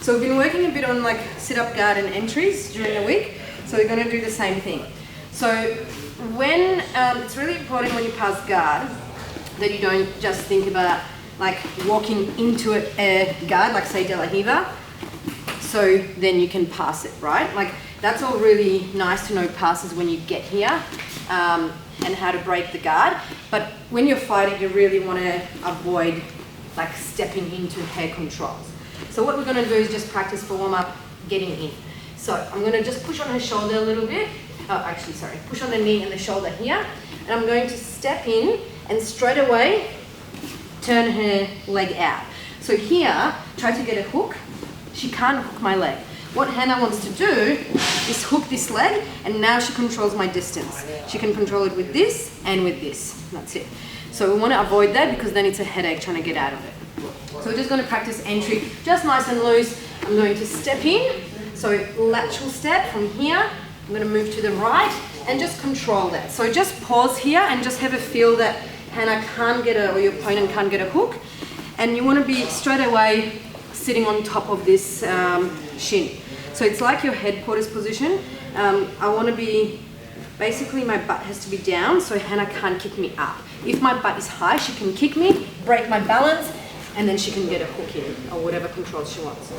So we've been working a bit on like sit-up guard and entries during the week. So we're going to do the same thing. So when it's really important when you pass guard that you don't just think about like walking into a guard, like say De La Riva, so then you can pass it, right? Like that's all really nice to know passes when you get here and how to break the guard. But when you're fighting, you really want to avoid like stepping into hair controls. So what we're going to do is just practice for warm-up getting in. So I'm going to just push on her shoulder a little bit. Oh, actually, sorry. Push on the knee and the shoulder here. And I'm going to step in and straight away turn her leg out. So here, try to get a hook. She can't hook my leg. What Hannah wants to do is hook this leg, and now she controls my distance. She can control it with this and with this. That's it. So we want to avoid that because then it's a headache trying to get out of it. So we're just going to practice entry, just nice and loose. I'm going to step in, so lateral step from here. I'm going to move to the right and just control that. So just pause here and just have a feel that Hannah can't get or your opponent can't get a hook. And you want to be straight away sitting on top of this shin. So it's like your headquarters position. I want to be, basically my butt has to be down so Hannah can't kick me up. If my butt is high, she can kick me, break my balance, and then she can get a hook in, or whatever controls she wants.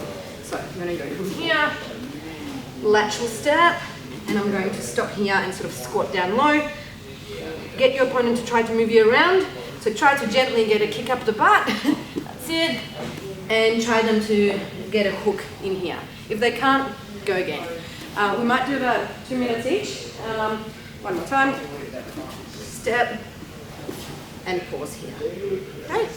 So I'm going to go from here, lateral step, and I'm going to stop here and sort of squat down low. Get your opponent to try to move you around. So try to gently get a kick up the butt. That's it. And try them to get a hook in here. If they can't, go again. We might do about 2 minutes each. One more time. Step and pause here. Okay.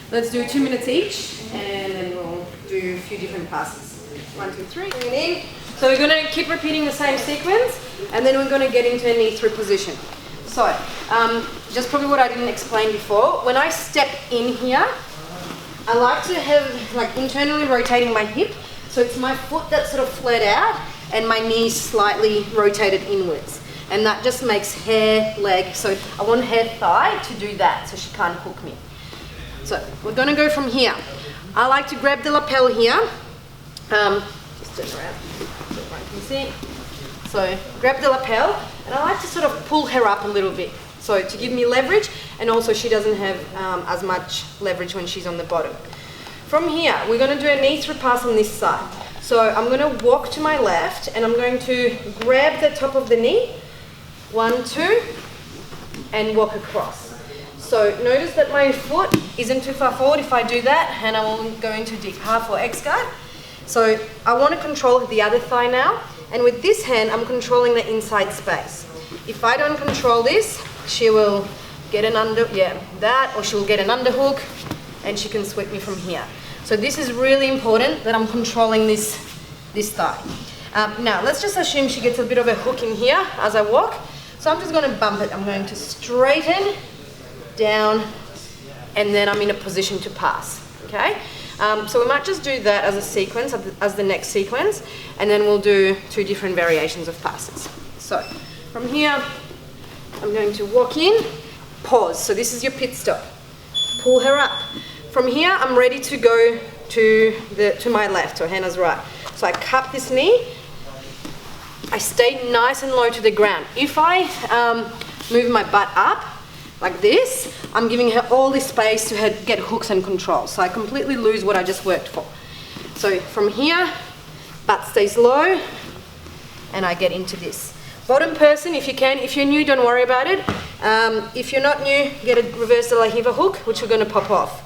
Let's do 2 minutes each, and then we'll do a few different passes. 1, 2, 3. Bring it in. So we're going to keep repeating the same sequence, and then we're going to get into a knee through position. So, just probably what I didn't explain before. When I step in here, I like to have like internally rotating my hip, so it's my foot that's sort of flared out, and my knee slightly rotated inwards. And that just makes her leg, so I want her thigh to do that, so she can't hook me. So we're going to go from here. I like to grab the lapel here. Just turn around so everyone can see. So grab the lapel, and I like to sort of pull her up a little bit. So to give me leverage, and also she doesn't have as much leverage when she's on the bottom. From here, we're going to do a knee through pass on this side. So I'm going to walk to my left, and I'm going to grab the top of the knee. 1, 2, and walk across. So notice that my foot isn't too far forward. If I do that, and I will go into deep half or X guard. So I want to control the other thigh now. And with this hand, I'm controlling the inside space. If I don't control this, she will get an or she'll get an underhook, and she can sweep me from here. So this is really important that I'm controlling this thigh. Now let's just assume she gets a bit of a hook in here as I walk. So I'm just going to bump it. I'm going to straighten, down, and then I'm in a position to pass. Okay? So we might just do that as a sequence, as the next sequence, and then we'll do 2 different variations of passes. So from here, I'm going to walk in, pause. So this is your pit stop. Pull her up. From here, I'm ready to go to my left, or Hannah's right. So I cup this knee. I stay nice and low to the ground. If I move my butt up like this, I'm giving her all this space to get hooks and control. So I completely lose what I just worked for. So from here, butt stays low, and I get into this. Bottom person, if you can. If you're new, don't worry about it. If you're not new, get a reverse De La Riva hook, which we're going to pop off.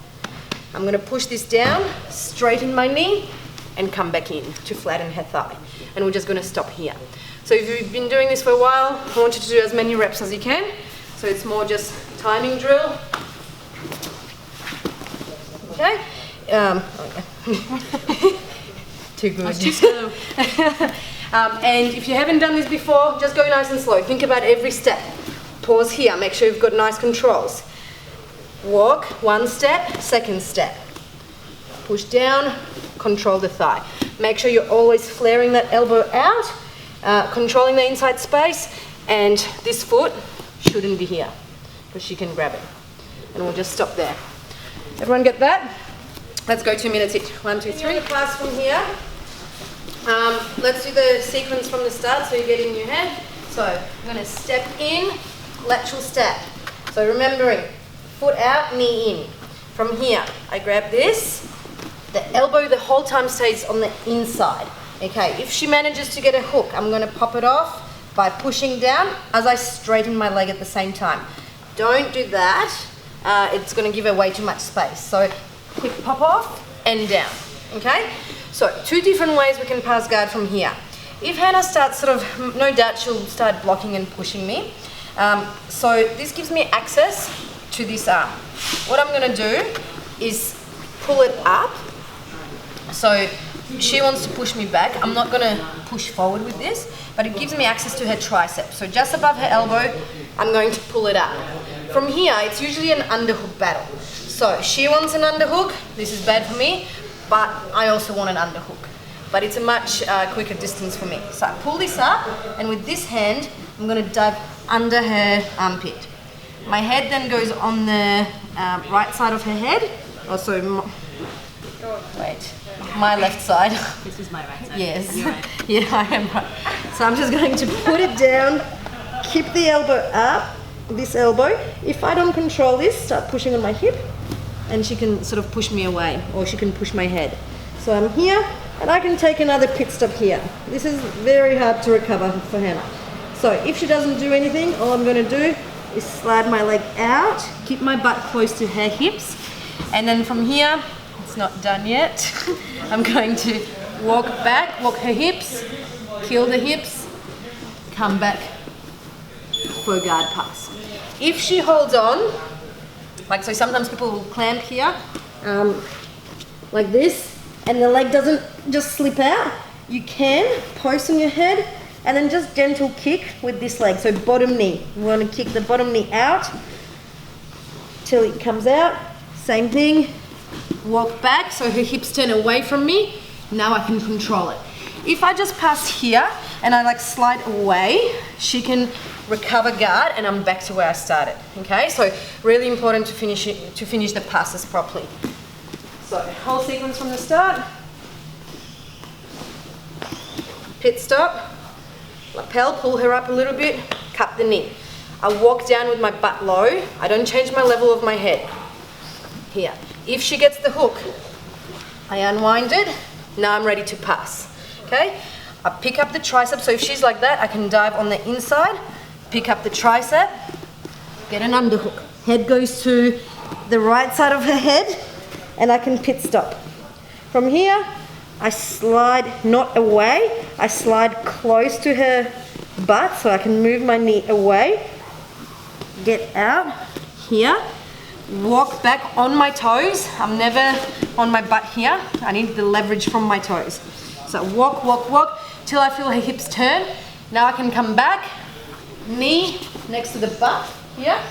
I'm going to push this down, straighten my knee, and come back in to flatten her thigh. And we're just going to stop here. So if you've been doing this for a while, I want you to do as many reps as you can. So it's more just timing drill. Okay? Too good. Too slow. And if you haven't done this before, just go nice and slow. Think about every step. Pause here. Make sure you've got nice controls. Walk, 1 step, 2nd step. Push down, control the thigh. Make sure you're always flaring that elbow out, controlling the inside space, and this foot shouldn't be here because she can grab it. And we'll just stop there. Everyone get that? Let's go 2 minutes each. 1, 2, 3. Pass from here. Let's do the sequence from the start so you get it in your head. So I'm going to step in, lateral step. So remembering, foot out, knee in. From here, I grab this. The elbow the whole time stays on the inside. Okay, if she manages to get a hook, I'm going to pop it off by pushing down as I straighten my leg at the same time. Don't do that. It's going to give her way too much space. So quick pop off and down. Okay? So 2 different ways we can pass guard from here. If Hannah starts sort of, no doubt she'll start blocking and pushing me. So this gives me access to this arm. What I'm going to do is pull it up. So she wants to push me back. I'm not going to push forward with this, but it gives me access to her tricep. So just above her elbow, I'm going to pull it up. From here, it's usually an underhook battle. So she wants an underhook. This is bad for me, but I also want an underhook. But it's a much quicker distance for me. So I pull this up, and with this hand, I'm going to dive under her armpit. My head then goes on the right side of her head. Also, wait, my left side. This is my right side. Yes. You're right. Yeah, I am right. So I'm just going to put it down, keep the elbow up, this elbow. If I don't control this, start pushing on my hip, and she can sort of push me away, or she can push my head. So I'm here, and I can take another pit stop here. This is very hard to recover for Hannah. So if she doesn't do anything, all I'm going to do is slide my leg out, keep my butt close to her hips, and then from here, it's not done yet. I'm going to walk back, walk her hips, kill the hips, come back for a guard pass. If she holds on, like so sometimes people will clamp here, like this, and the leg doesn't just slip out, you can post on your head and then just gentle kick with this leg, so bottom knee. You want to kick the bottom knee out till it comes out. Same thing, walk back so her hips turn away from me. Now I can control it. If I just pass here and I like slide away, she can recover guard and I'm back to where I started. Okay, so really important to finish the passes properly. So whole sequence from the start. Pit stop, lapel, pull her up a little bit, cup the knee. I walk down with my butt low. I don't change my level of my head. Here. If she gets the hook, I unwind it. Now I'm ready to pass. Okay? I pick up the tricep. So if she's like that, I can dive on the inside, pick up the tricep, get an underhook. Head goes to the right side of her head, and I can pit stop. From here, I slide not away, I slide close to her butt so I can move my knee away, get out here, walk back on my toes. I'm never on my butt here. I need the leverage from my toes. So walk, walk, walk till I feel her hips turn. Now I can come back, knee next to the butt here,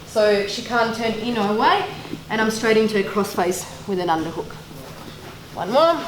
so she can't turn in or away, and I'm straight into a crossface with an underhook. One more.